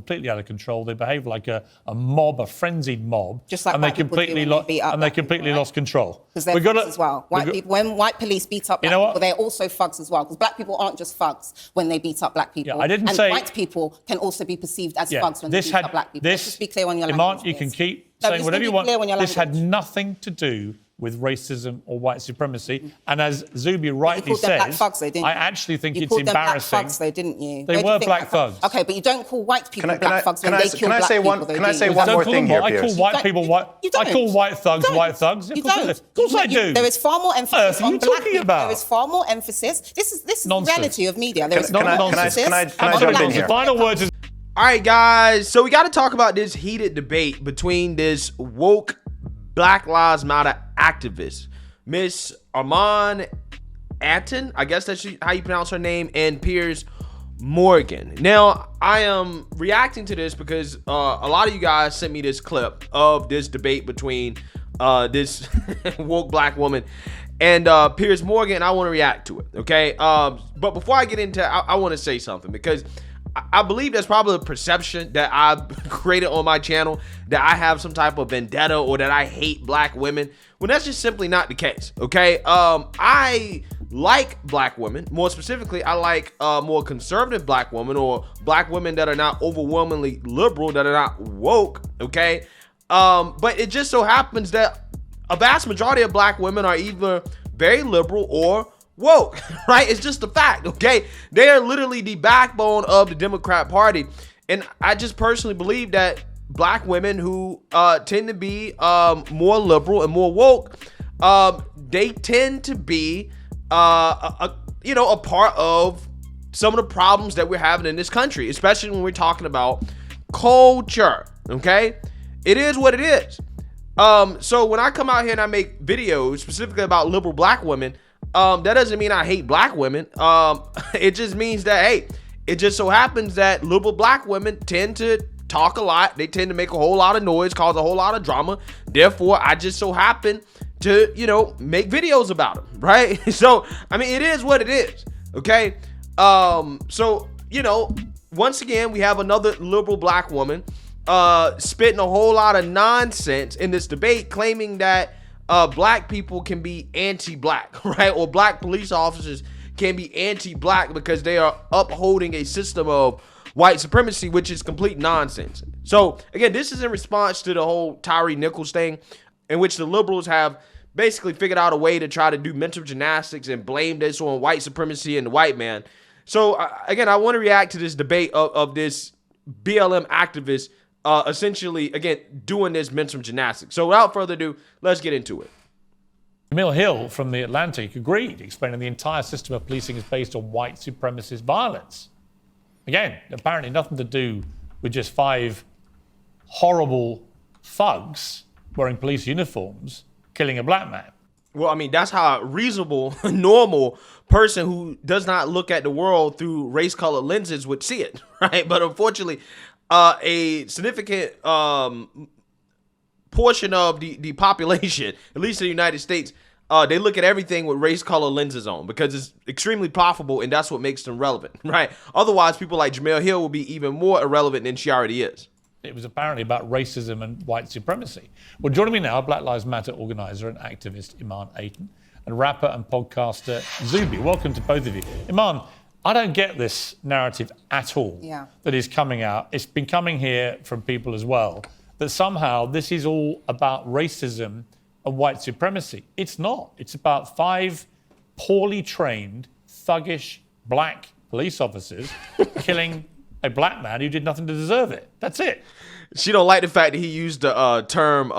completely out of control. They behave like a mob, a frenzied mob. Just like and they completely lost control. Because they're thugs as well. When white police beat up black people, they're also thugs as well. Because black people aren't just thugs when they beat up black people. I didn't say... white people can also be perceived as thugs when they beat up black people. Let's just be clear on your language. Imarn, you can keep saying whatever you want. This had nothing to do with racism or white supremacy. And as Zuby rightly says, black thugs, though, didn't you? I actually think it's embarrassing. Black thugs, though, didn't you? They were black thugs. Okay, but you don't call white people black thugs when they kill black people. Can I say one more thing here, Piers? I call white people I call white thugs white thugs. You don't. Of course I do. There is far more emphasis on black people. There is far more emphasis. This is the reality of media. There is Can I jump in here? Final words is... All right, guys. So we got to talk about this heated debate between this woke Black Lives Matter activist, Miss Imarn Ayton, I guess that's how you pronounce her name, and Piers Morgan. Now, I am reacting to this because a lot of you guys sent me this clip of this debate between this woke black woman and Piers Morgan. I want to react to it, okay? But before I get into it, I want to say something, because I believe that's probably a perception that I've created on my channel, that I have some type of vendetta or that I hate black women, when that's just simply not the case, okay? I like black women. More specifically, I like more conservative black women, or black women that are not overwhelmingly liberal, that are not woke, okay? But it just so happens that a vast majority of black women are either very liberal or woke, right? It's just a fact, okay? They are literally the backbone of the Democrat Party. And I just personally believe that black women who tend to be more liberal and more woke, they tend to be a part of some of the problems that we're having in this country, especially when we're talking about culture, okay? It is what it is. So when I come out here and I make videos specifically about liberal black women, that doesn't mean I hate black women. It just means that, hey, it just so happens that liberal black women tend to talk a lot. They tend to make a whole lot of noise, cause a whole lot of drama. Therefore, I just so happen to, make videos about them, right? So, I mean, it is what it is, okay? So, once again, we have another liberal black woman spitting a whole lot of nonsense in this debate, claiming that black people can be anti-black, right? Or black police officers can be anti-black because they are upholding a system of white supremacy, which is complete nonsense. So again, this is in response to the whole Tyree Nichols thing, in which the liberals have basically figured out a way to try to do mental gymnastics and blame this on white supremacy and the white man. So again, I want to react to this debate of this BLM activist essentially, again, doing this mental gymnastics. So without further ado, let's get into it. Jamil Hill from The Atlantic agreed, explaining the entire system of policing is based on white supremacist violence. Again, apparently nothing to do with just 5 horrible thugs wearing police uniforms killing a black man. Well, I mean, that's how a reasonable, normal person who does not look at the world through race-colored lenses would see it, right? But unfortunately, a significant portion of the population, at least in the United States, they look at everything with race-colored lenses on because it's extremely profitable, and that's what makes them relevant, right? Otherwise, people like Jamil Hill will be even more irrelevant than she already is. It was apparently about racism and white supremacy. Well, joining me now, Black Lives Matter organizer and activist Imarn Ayton, and rapper and podcaster Zuby. Welcome to both of you. Imarn, I don't get this narrative at all that is coming out. It's been coming here from people as well, that somehow this is all about racism and white supremacy. It's not. It's about 5 poorly trained, thuggish black police officers killing a black man who did nothing to deserve it. That's it. She don't like the fact that he used the term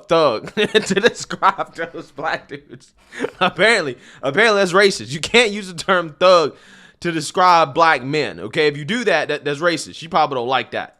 thug to describe those black dudes. Apparently that's racist. You can't use the term thug to describe black men, okay? If you do that, that's racist. She probably don't like that.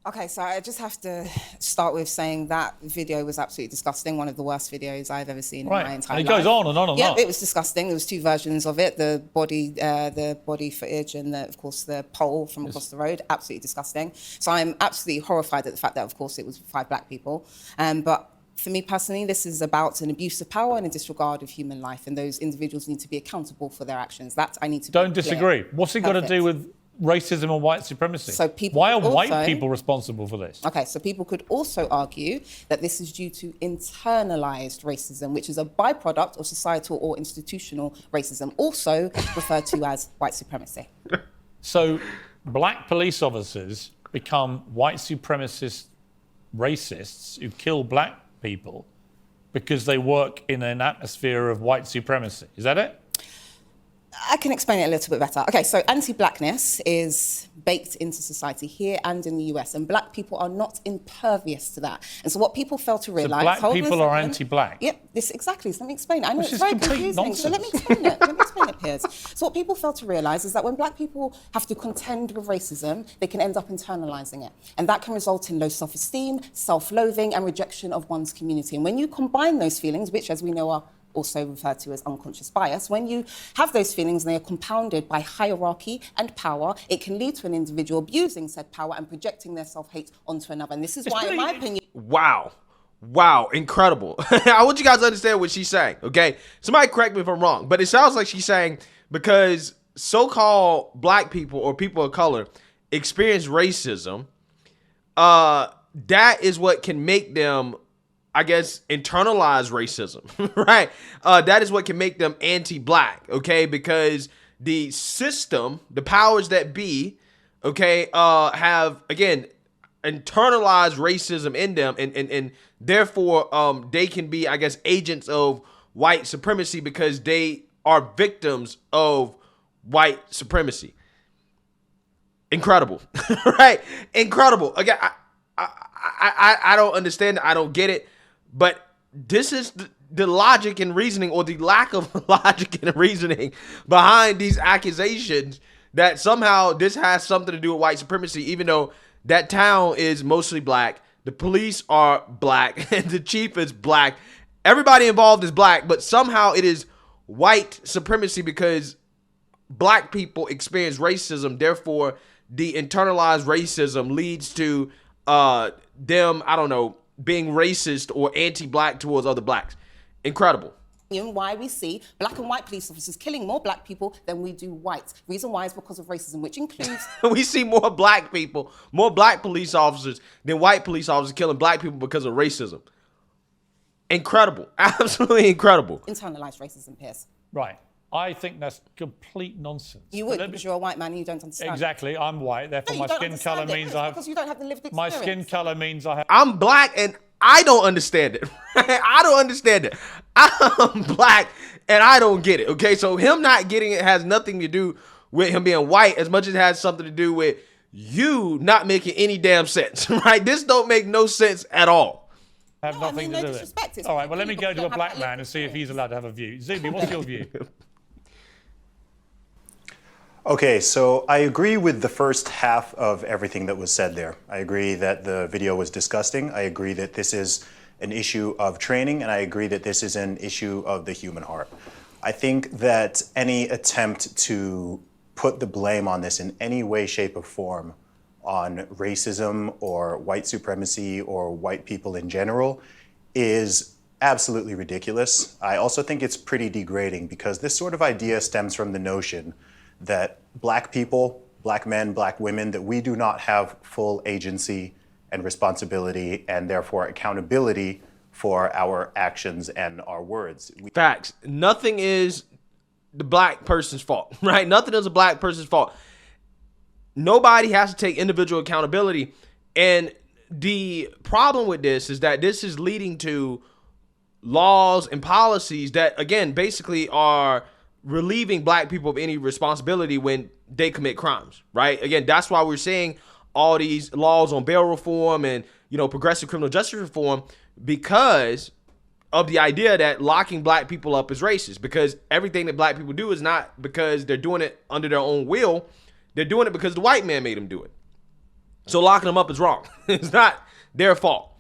Okay, so I just have to start with saying that video was absolutely disgusting. One of the worst videos I've ever seen in my entire life. And it goes on and on and on. Yeah, it was disgusting. There was 2 versions of it: the body footage, and of course the pole from across the road. Absolutely disgusting. So I'm absolutely horrified at the fact that, of course, it was 5 black people. But for me personally, this is about an abuse of power and a disregard of human life, and those individuals need to be accountable for their actions. That I need to. Don't disagree. What's it got to do with racism and white supremacy? So people Why are also, white people responsible for this? Okay, so people could also argue that this is due to internalized racism, which is a byproduct of societal or institutional racism, also referred to as white supremacy. So black police officers become white supremacist racists who kill black people because they work in an atmosphere of white supremacy. Is that it? I can explain it a little bit better. Okay, so anti-blackness is baked into society here and in the US, and black people are not impervious to that. And so what people fail to realise... So black people are anti-black? Yep, this exactly. So let me explain it. I know Which it's very complete confusing. nonsense. So let me explain it. Let me explain it, Piers. So what people fail to realise is that when black people have to contend with racism, they can end up internalising it. And that can result in low self-esteem, self-loathing, and rejection of one's community. And when you combine those feelings, which, as we know, are also referred to as unconscious bias, when you have those feelings and they are compounded by hierarchy and power, it can lead to an individual abusing said power and projecting their self-hate onto another. And this is why, in my opinion... Wow, incredible. I want you guys to understand what she's saying, okay? Somebody correct me if I'm wrong, but it sounds like she's saying because so-called black people or people of color experience racism, that is what can make them, I guess, internalize racism, right? That is what can make them anti-black, okay? Because the system, the powers that be, okay, have, again, internalized racism in them, and therefore they can be, I guess, agents of white supremacy because they are victims of white supremacy. Incredible, right? Incredible. Again, I don't understand it. I don't get it. But this is the logic and reasoning, or the lack of logic and reasoning behind these accusations that somehow this has something to do with white supremacy, even though that town is mostly black, the police are black, and the chief is black. Everybody involved is black, but somehow it is white supremacy because black people experience racism. Therefore, the internalized racism leads to them, I don't know, being racist or anti-black towards other blacks. Incredible. Why we see black and white police officers killing more black people than we do white. Reason why is because of racism, which includes... We see more black people, more black police officers than white police officers killing black people because of racism. Incredible. Absolutely incredible. Internalized racism, Piers. Right. I think that's complete nonsense. You would, because you're a white man and you don't understand. Exactly. I'm white, therefore my skin colour means I have... Because you don't have the lived experience. My skin colour means I have... I'm black and I don't understand it. I don't understand it. I'm black and I don't get it, okay? So him not getting it has nothing to do with him being white as much as it has something to do with you not making any damn sense, right? This don't make no sense at all. Have nothing to do with it. All right, well, let me go to a black man and see if he's allowed to have a view. Zuby, what's your view? Okay, so I agree with the first half of everything that was said there. I agree that the video was disgusting. I agree that this is an issue of training, and I agree that this is an issue of the human heart. I think that any attempt to put the blame on this in any way, shape, or form on racism or white supremacy or white people in general is absolutely ridiculous. I also think it's pretty degrading because this sort of idea stems from the notion that black people, black men, black women, that we do not have full agency and responsibility and therefore accountability for our actions and our words. Facts. Nothing is the black person's fault, right? Nothing is a black person's fault. Nobody has to take individual accountability. And the problem with this is that this is leading to laws and policies that, again, basically are relieving black people of any responsibility when they commit crimes, right? Again, that's why we're seeing all these laws on bail reform and, you know, progressive criminal justice reform, because of the idea that locking black people up is racist, because everything that black people do is not because they're doing it under their own will. They're doing it because the white man made them do it. So locking them up is wrong. It's not their fault.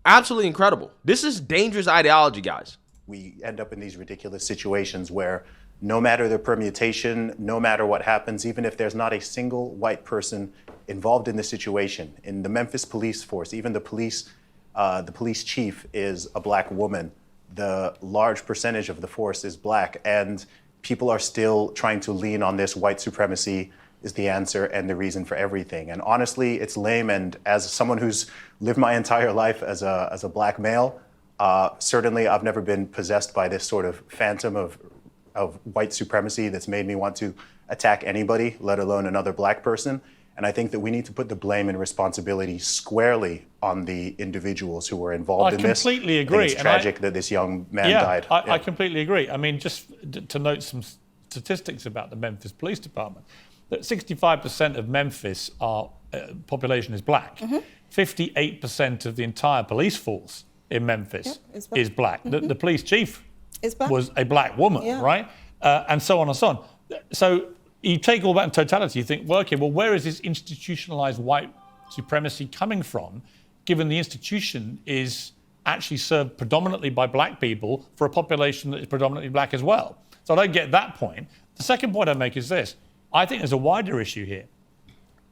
Absolutely incredible. This is dangerous ideology, guys. We end up in these ridiculous situations where no matter the permutation, no matter what happens, even if there's not a single white person involved in the situation, in the Memphis police force, even the police chief is a black woman. The large percentage of the force is black, and people are still trying to lean on this white supremacy is the answer and the reason for everything. And honestly, it's lame. And as someone who's lived my entire life as a black male, certainly I've never been possessed by this sort of phantom of white supremacy that's made me want to attack anybody, let alone another black person. And I think that we need to put the blame and responsibility squarely on the individuals who were involved in this. I completely agree. I think it's tragic that this young man died. I completely agree. I mean, just to note some statistics about the Memphis Police Department, that 65% of Memphis population is black. 58% of the entire police force in Memphis is black. The police chief was a black woman, right? And so on and so on. So you take all that in totality, you think, well, okay, well, where is this institutionalized white supremacy coming from, given the institution is actually served predominantly by black people for a population that is predominantly black as well? So I don't get that point. The second point I make is this. I think there's a wider issue here.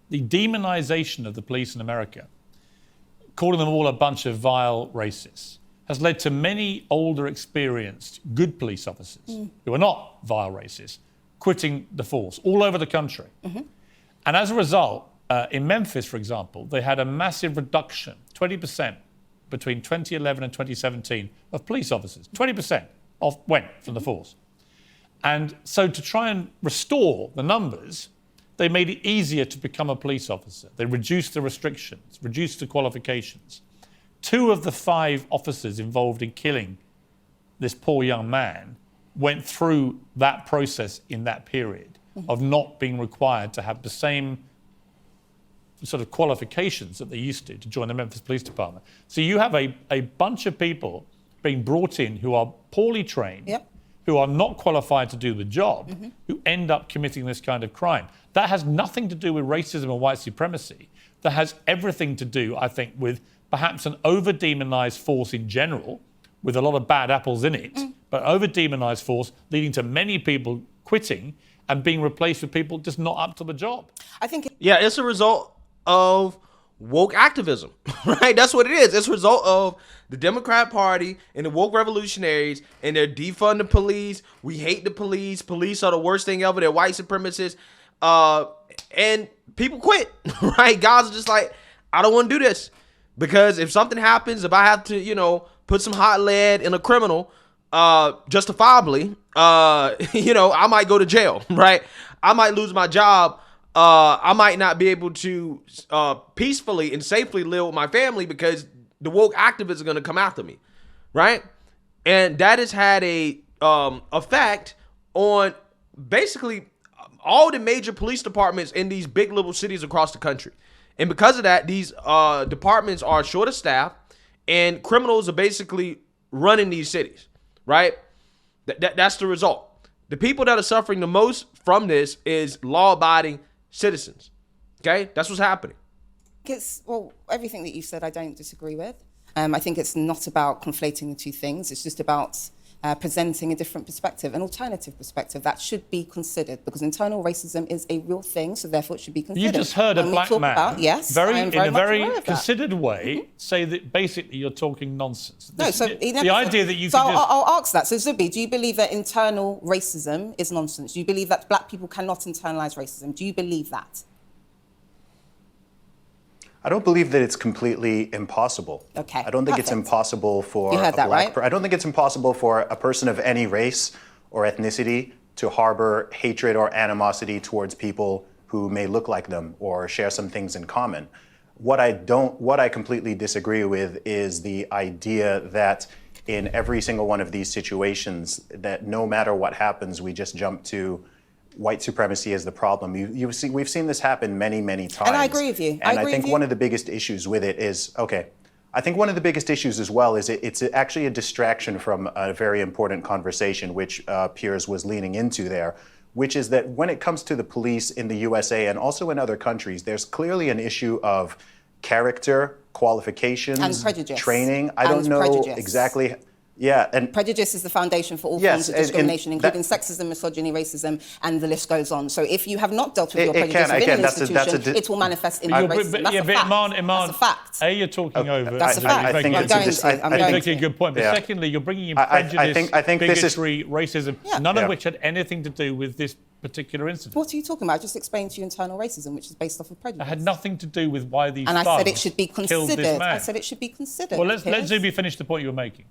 The demonization of the police in America, calling them all a bunch of vile racists, has led to many older, experienced, good police officers who are not vile racists quitting the force all over the country. And as a result, in Memphis, for example, they had a massive reduction, 20% between 2011 and 2017 of police officers. 20% went from the force. And so to try and restore the numbers, they made it easier to become a police officer. They reduced the restrictions, reduced the qualifications. 2 of the 5 officers involved in killing this poor young man went through that process in that period of not being required to have the same sort of qualifications that they used to join the Memphis Police Department. So you have a bunch of people being brought in who are poorly trained, who are not qualified to do the job, who end up committing this kind of crime. That has nothing to do with racism or white supremacy. That has everything to do, I think, with perhaps an over-demonized force in general, with a lot of bad apples in it, but over-demonized force leading to many people quitting and being replaced with people just not up to the job. I think it's a result of woke activism, right? That's what it is. It's a result of the Democrat Party and the woke revolutionaries and their defund the police. We hate the police. Police are the worst thing ever. They're white supremacists. And people quit, right? Guys are just like, I don't want to do this. Because if something happens, if I have to, put some hot lead in a criminal, justifiably, I might go to jail, right? I might lose my job. I might not be able to peacefully and safely live with my family because the woke activists are going to come after me, right? And that has had a effect on basically all the major police departments in these big little cities across the country. And because of that, these departments are short of staff, and criminals are basically running these cities, right? That's the result. The people that are suffering the most from this is law-abiding citizens. Okay? That's what's happening. Everything that you said, I don't disagree with. I think it's not about conflating the two things. It's just about presenting a different perspective, an alternative perspective that should be considered, because internal racism is a real thing, so therefore it should be considered. You just heard when a black man, in a very considered way, say that basically you're talking nonsense. The idea that you I'll ask that. So Zuby, do you believe that internal racism is nonsense? Do you believe that black people cannot internalize racism? Do you believe that? I don't believe that it's completely impossible. Okay. I don't think it's impossible for you heard that, right? I don't think it's impossible for a person of any race or ethnicity to harbor hatred or animosity towards people who may look like them or share some things in common. What I completely disagree with is the idea that in every single one of these situations, that no matter what happens, we just jump to white supremacy is the problem. We've seen this happen many, many times. And I agree with you. And I think one of the biggest issues with it is, I think one of the biggest issues as well is it's actually a distraction from a very important conversation, which Piers was leaning into there, which is that when it comes to the police in the USA and also in other countries, there's clearly an issue of character, qualifications, and prejudice. Training. I don't know exactly. Yeah, and prejudice is the foundation for all forms of discrimination, including sexism, misogyny, racism, and the list goes on. So if you have not dealt with your prejudice within an institution, it will manifest in your racism. That's a fact. That's a fact. You're talking over. That's a fact. I'm making a good point. But secondly, you're bringing in prejudice, bigotry, racism, none of which had anything to do with this particular incident. What are you talking about? I just explained to you internal racism, which is based off of prejudice. It had nothing to do with why these and I thugs said it should be killed this considered. man. I said it should be considered. Well, let Zuby finish the point you were making.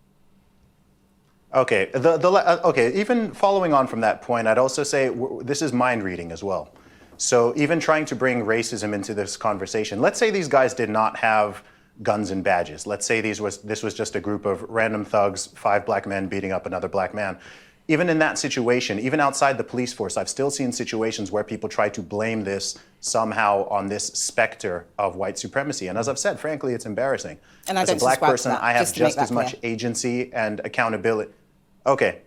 Okay, okay. Even following on from that point, I'd also say this is mind reading as well. So even trying to bring racism into this conversation, let's say these guys did not have guns and badges. Let's say this was just a group of random thugs, 5 black men beating up another black man. Even in that situation, even outside the police force, I've still seen situations where people try to blame this somehow on this specter of white supremacy. And as I've said, frankly, it's embarrassing. And as a black person, I have just as clear. much agency and accountability. Okay.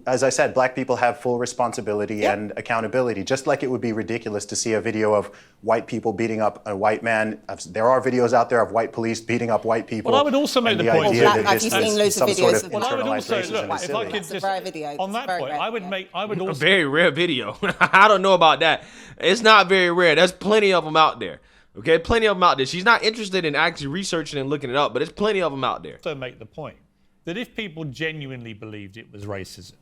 As I said, black people have full responsibility and accountability, just like it would be ridiculous to see a video of white people beating up a white man. There are videos out there of white police beating up white people. Well, I would also make the point that have you seen loads of videos of internalized I would also, racism look, is if I silly. could just, rare video. on It's that very point, rare, I would A also, very rare video. I don't know about that. It's not very rare. There's plenty of them out there. Okay, plenty of them out there. She's not interested in actually researching and looking it up, but there's plenty of them out there. also make the point that if people genuinely believed it was racism,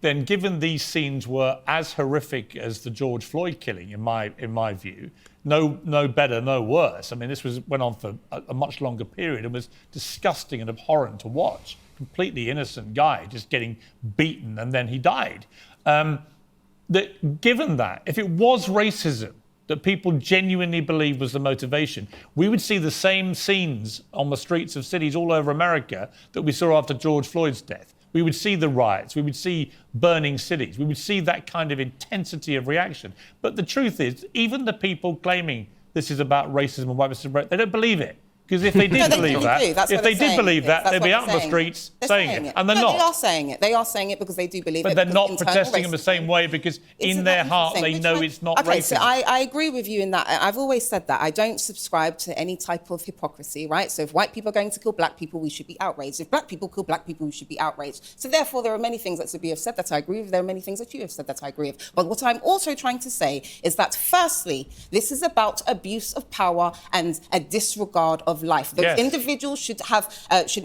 then given these scenes were as horrific as the George Floyd killing, in my view, no better, no worse. I mean, this went on for a much longer period and was disgusting and abhorrent to watch. Completely innocent guy just getting beaten and then he died. Given that, if it was racism that people genuinely believed was the motivation, we would see the same scenes on the streets of cities all over America that we saw after George Floyd's death. We would see the riots, we would see burning cities, we would see that kind of intensity of reaction. But the truth is, even the people claiming this is about racism and white supremacy, they don't believe it. Because if they did believe that, they'd be out on the streets saying it. And they're not. They are saying it. They are saying it because they do believe it. But they're not protesting in the same way because in their heart they know it's not okay, racism. so I agree with you in that. I've always said that. I don't subscribe to any type of hypocrisy, right? So if white people are going to kill black people, we should be outraged. If black people kill black people, we should be outraged. So therefore, there are many things that Zuby have said that I agree with. There are many things that you have said that I agree with. But what I'm also trying to say is that firstly, this is about abuse of power and a disregard of life. Those individuals should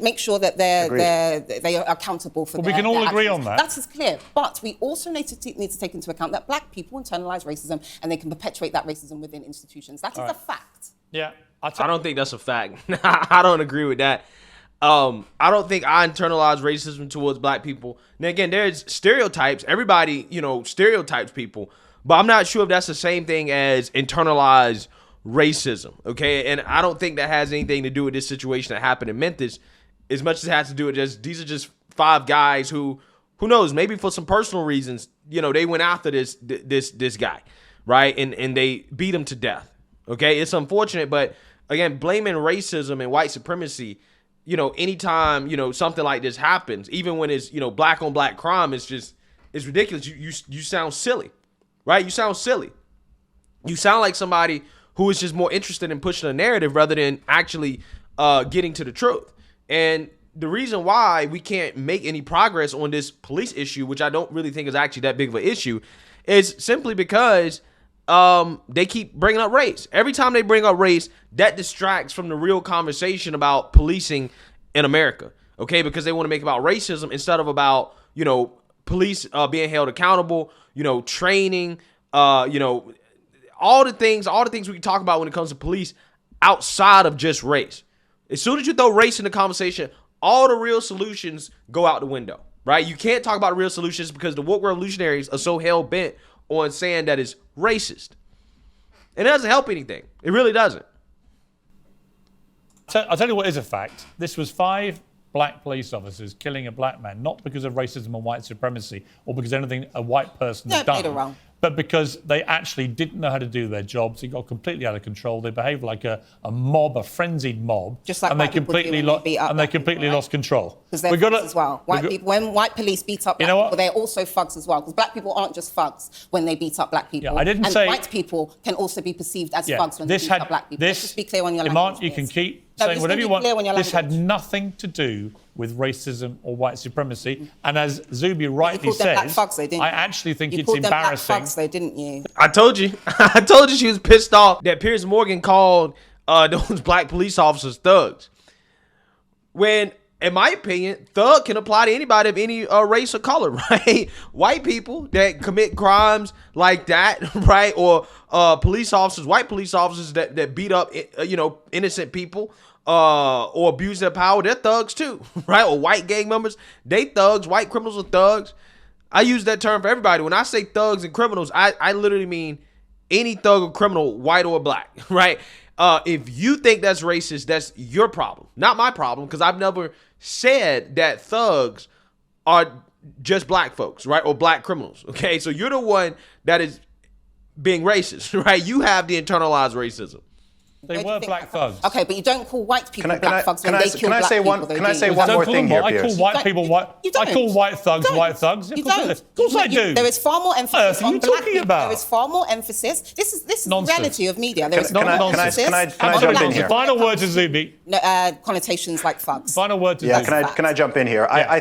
make sure that they are accountable for. Well, we can all agree on that. That is clear. But we also need to take into account that black people internalize racism and they can perpetuate that racism within institutions. That is a fact. Yeah, I don't think that's a fact. I don't agree with that. I don't think I internalize racism towards black people. Now, again, there's stereotypes. Everybody, stereotypes people. But I'm not sure if that's the same thing as internalized racism, okay? And I don't think that has anything to do with this situation that happened in Memphis as much as it has to do with these are just 5 guys who knows, maybe for some personal reasons, they went after this guy, right? And they beat him to death, okay? It's unfortunate, but again, blaming racism and white supremacy, anytime, something like this happens, even when it's, black on black crime, it's ridiculous. You sound silly, right? You sound silly. You sound like somebody who is just more interested in pushing a narrative rather than actually getting to the truth. And the reason why we can't make any progress on this police issue, which I don't really think is actually that big of an issue, is simply because they keep bringing up race. Every time they bring up race, that distracts from the real conversation about policing in America, okay? Because they want to make it about racism instead of about, police being held accountable, training, all the things we can talk about when it comes to police outside of just race. As soon as you throw race in the conversation, all the real solutions go out the window, right? You can't talk about real solutions because the woke revolutionaries are so hell-bent on saying that it's racist. And it doesn't help anything. It really doesn't. I'll tell you what is a fact. This was 5 black police officers killing a black man, not because of racism and white supremacy or because anything a white person had done, but because they actually didn't know how to do their jobs. It got completely out of control. They behaved like a mob, a frenzied mob, just like and they completely lost control. Because they're thugs as well. When white police beat up black people, they're also thugs as well. Because black people aren't just thugs when they beat up black people. Yeah, I didn't say white people can also be perceived as thugs when they beat up black people. Let's just be clear on your Imarn, language. you can keep saying whatever you want. This had nothing to do with racism or white supremacy. And as Zuby rightly says, I actually think it's embarrassing. Thugs, though, didn't you? I told you. I told you she was pissed off that Piers Morgan called those black police officers thugs. And in my opinion, thug can apply to anybody of any race or color, right? White people that commit crimes like that, right? Or police officers, white police officers that beat up, innocent people or abuse their power, they're thugs too, right? Or white gang members, they thugs, white criminals are thugs. I use that term for everybody. When I say thugs and criminals, I literally mean any thug or criminal, white or black, right? If you think that's racist, that's your problem, not my problem, because I've never said that thugs are just black folks, right? Or black criminals, okay? So you're the one that is being racist, right? You have the internalized racism. They were black thugs. Okay, but you don't call white people black thugs when they kill black people. Can I say one more thing here, Piers? I call white people white. I call white thugs white thugs. You don't. Of course I do. There is far more emphasis on black people. About? There is far more emphasis. This is the reality of media. There is Can I jump in here? Final word to Zuby. Connotations like thugs. Final word to Zuby. Can I jump in here? Yeah. I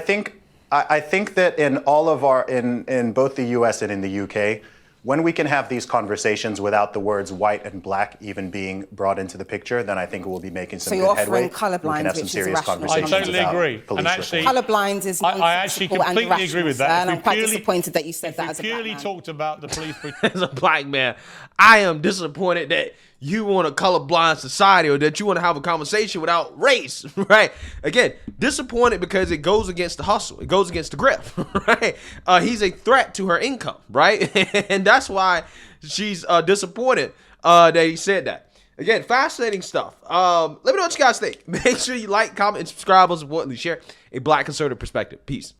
think that in all of our in both the U.S. and in the U.K., when we can have these conversations without the words white and black even being brought into the picture, then I think we'll be making some good headway. So you're offering colourblind, we can have some which serious is irrational. conversations I totally about agree. police And actually, reform. Colourblind is I actually completely agree with that. And I'm quite disappointed that you said that as a black man. Purely talked about the police. As a black man, I am disappointed that you want a colorblind society or that you want to have a conversation without race, right? Again, disappointed because it goes against the hustle. It goes against the grip, right? He's a threat to her income, right? And that's why she's disappointed that he said that. Again, fascinating stuff. Let me know what you guys think. Make sure you like, comment, and subscribe. Most importantly, share a black conservative perspective. Peace.